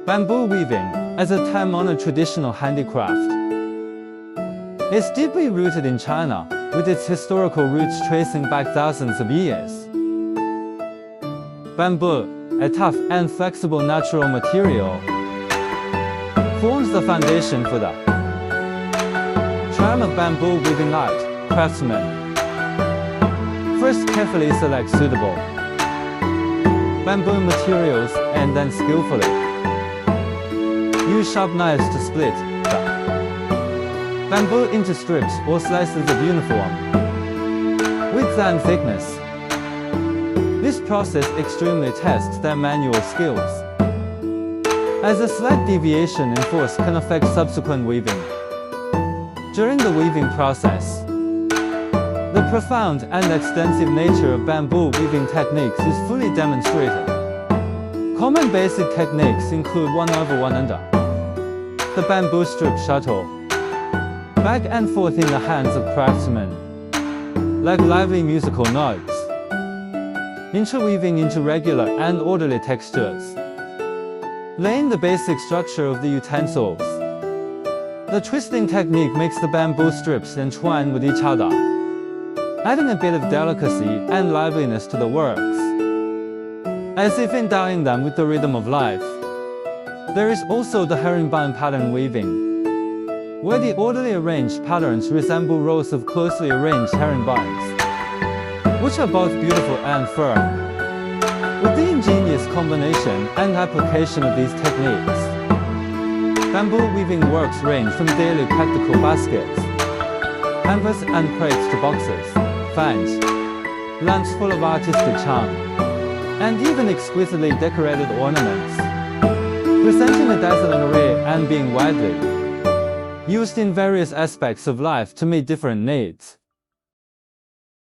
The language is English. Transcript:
Bamboo weaving, as a time-honored traditional handicraft, is deeply rooted in China, with its historical roots tracing back thousands of years. Bamboo, a tough and flexible natural material, forms the foundation for the charm of bamboo weaving art. Craftsmen first carefully select suitable bamboo materials and then skillfully use sharp knives to split the bamboo into strips or slices of uniform width and thickness. This process extremely tests their manual skills, as a slight deviation in force can affect subsequent weaving. During the weaving process, the profound and extensive nature of bamboo weaving techniques is fully demonstrated. Common basic techniques include 1/1 under the bamboo strip shuttle, back and forth in the hands of craftsmen, like lively musical notes, interweaving into regular and orderly textures, laying the basic structure of the utensils. The twisting technique makes the bamboo strips entwine with each other, adding a bit of delicacy and liveliness to the works, as if endowing them with the rhythm of life. There is also the herringbone pattern weaving, where the orderly arranged patterns resemble rows of closely arranged herringbones, which are both beautiful and firm. With the ingenious combination and application of these techniques, bamboo weaving works range from daily practical baskets, canvas and crates to boxes, fans, lamps full of artistic charm, and even exquisitely decorated ornaments, presenting a dazzling array and being widely used in various aspects of life to meet different needs.